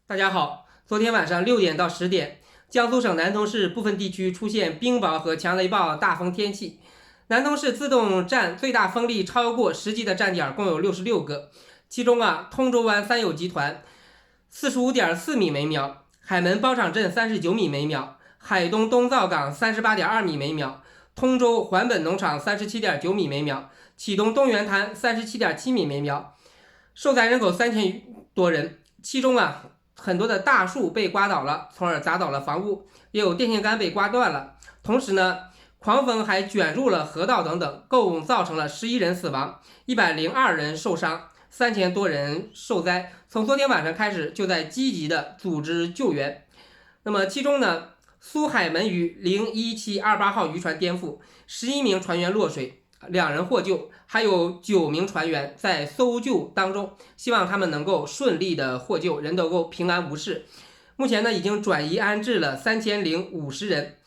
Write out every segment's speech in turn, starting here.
大家好，昨天晚上6点到10点，江苏省南通市部分地区出现冰雹和强雷暴大风天气。南通市自动站最大风力超过实际的站点共有66个，其中通州湾三友集团45.4米每秒，海门包场镇39米每秒，海东东造港38.2米每秒，通州环本农场37.9米每秒，启东东源滩37.7米每秒，受灾人口3000多人，其中很多的大树被刮倒了，从而砸倒了房屋，也有电线杆被刮断了。同时狂风还卷入了河道等等，共造成了11人死亡，102人受伤，3000多人受灾。从昨天晚上开始，就在积极的组织救援。那么其中苏海门渔01728号渔船颠覆，11名船员落水，2人获救，还有9名船员在搜救当中，希望他们能够顺利的获救，人都够平安无事。目前已经转移安置了3050人，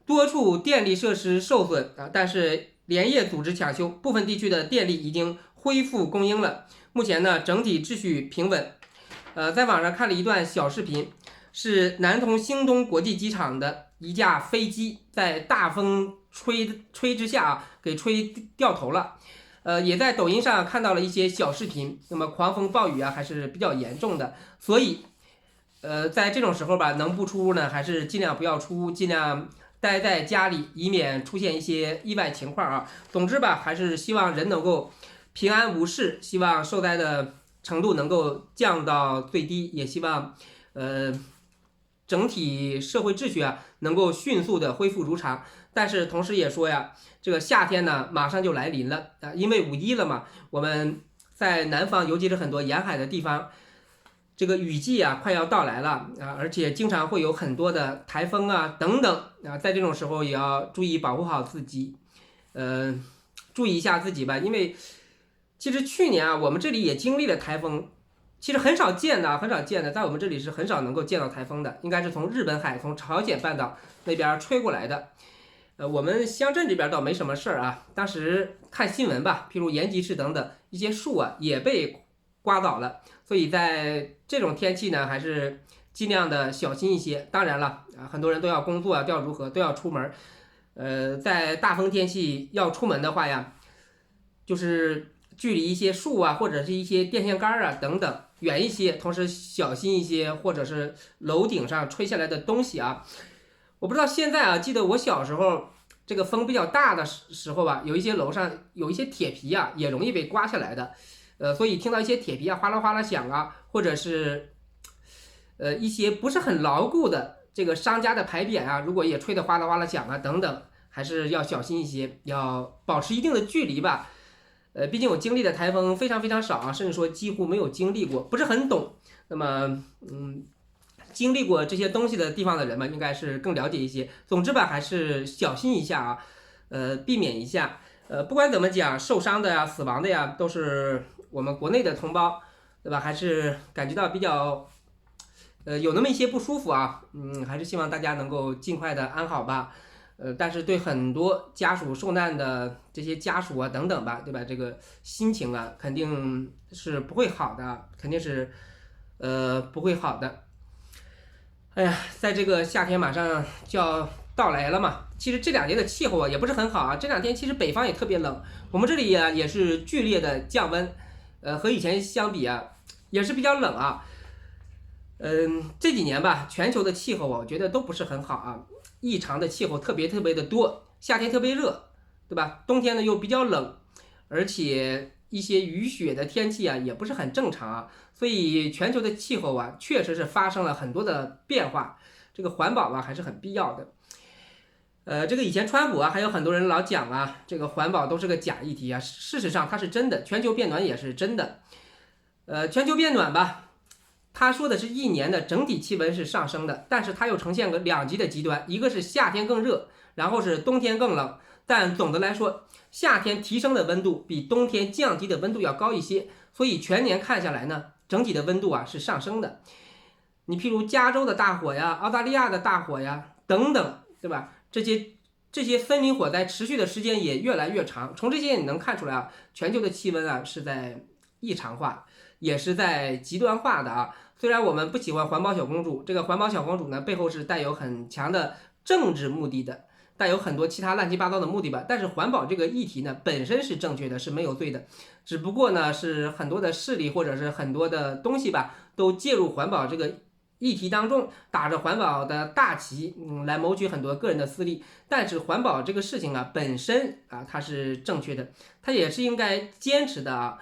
多处电力设施受损但是连夜组织抢修，部分地区的电力已经恢复供应了。目前整体秩序平稳。在网上看了一段小视频，是南通兴东国际机场的一架飞机在大风吹之下给吹掉头了。也在抖音上看到了一些小视频，那么狂风暴雨还是比较严重的，所以在这种时候能不出屋呢，还是尽量不要出屋，尽量待在家里，以免出现一些意外情况总之还是希望人能够平安无事，希望受灾的程度能够降到最低，也希望整体社会秩序能够迅速的恢复如常。但是同时也说这个夏天马上就来临了因为5·1了嘛，我们在南方，尤其是很多沿海的地方，这个雨季快要到来了而且经常会有很多的台风等等在这种时候也要注意保护好自己，注意一下自己吧，因为其实去年我们这里也经历了台风，其实很少见的，在我们这里是很少能够见到台风的，应该是从日本海、从朝鲜半岛那边吹过来的。我们乡镇这边倒没什么事儿当时看新闻吧，譬如延吉市等等一些树也被刮倒了，所以在这种天气还是尽量的小心一些。当然了很多人都要工作都要如何，都要出门。在大风天气要出门的话就是距离一些树或者是一些电线杆等等远一些，同时小心一些，或者是楼顶上吹下来的东西我不知道现在记得我小时候这个风比较大的时候有一些楼上有一些铁皮也容易被刮下来的，所以听到一些铁皮哗啦哗啦响或者是一些不是很牢固的这个商家的牌匾如果也吹得哗啦哗啦响等等，还是要小心一些，要保持一定的距离吧。毕竟我经历的台风非常非常少甚至说几乎没有经历过，不是很懂。那么经历过这些东西的地方的人应该是更了解一些。总之还是小心一下避免一下。不管怎么讲，受伤的死亡的都是我们国内的同胞，对吧？还是感觉到比较有那么一些不舒服还是希望大家能够尽快的安好吧。但是对很多家属受难的这些家属等等吧，对吧？这个心情肯定是不会好的，肯定是不会好的。哎呀，在这个夏天马上就要到来了嘛，其实这2年的气候也不是很好这2天其实北方也特别冷，我们这里也是剧烈的降温，和以前相比也是比较冷这几年吧，全球的气候我觉得都不是很好异常的气候特别的多，夏天特别热，对吧？冬天又比较冷，而且一些雨雪的天气也不是很正常所以全球的气候确实是发生了很多的变化，这个环保还是很必要的。这个以前川普还有很多人老讲这个环保都是个假议题事实上它是真的，全球变暖也是真的。全球变暖吧，他说的是1年的整体气温是上升的，但是它又呈现个2极的极端，一个是夏天更热，然后是冬天更冷。但总的来说，夏天提升的温度比冬天降低的温度要高一些，所以全年看下来整体的温度是上升的。你譬如加州的大火澳大利亚的大火等等，对吧？这些森林火灾持续的时间也越来越长，从这些你能看出来全球的气温是在异常化，也是在极端化的虽然我们不喜欢环保小公主，这个环保小公主呢背后是带有很强的政治目的的，带有很多其他乱七八糟的目的吧。但是环保这个议题呢本身是正确的，是没有罪的，只不过呢是很多的势力或者是很多的东西吧，都介入环保这个议题当中，打着环保的大旗，来谋取很多个人的私利。但是环保这个事情啊，本身啊它是正确的，它也是应该坚持的啊。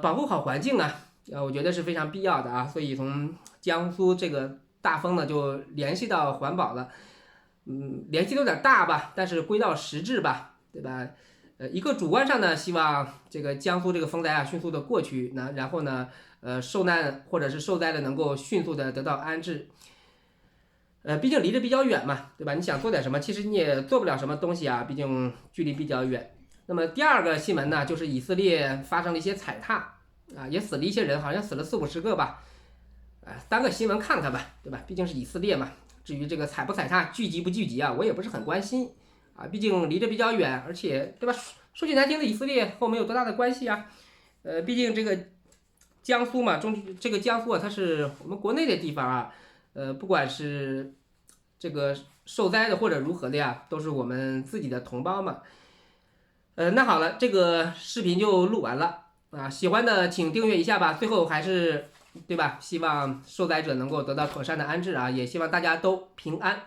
保护好环境啊，我觉得是非常必要的啊。所以从江苏这个大风呢，就联系到环保了，联系的有点大吧，但是归到实质吧，对吧？一个主观上呢，希望这个江苏这个风灾啊迅速的过去，然后呢，受难或者是受灾的能够迅速的得到安置。毕竟离得比较远嘛，对吧？你想做点什么，其实你也做不了什么东西啊，毕竟距离比较远。那么第二个新闻呢，就是以色列发生了一些踩踏啊，也死了一些人，好像死了40-50个吧。当个新闻看看吧，对吧？毕竟是以色列嘛。至于这个踩不踩踏、聚集不聚集啊，我也不是很关心啊，毕竟离得比较远，而且对吧？说句难听的，以色列和我们有多大的关系啊？毕竟这个江苏嘛，这个江苏啊，它是我们国内的地方啊。不管是这个受灾的或者如何的呀，都是我们自己的同胞嘛。那好了，这个视频就录完了啊，喜欢的请订阅一下吧。最后还是对吧？希望受灾者能够得到妥善的安置啊，也希望大家都平安。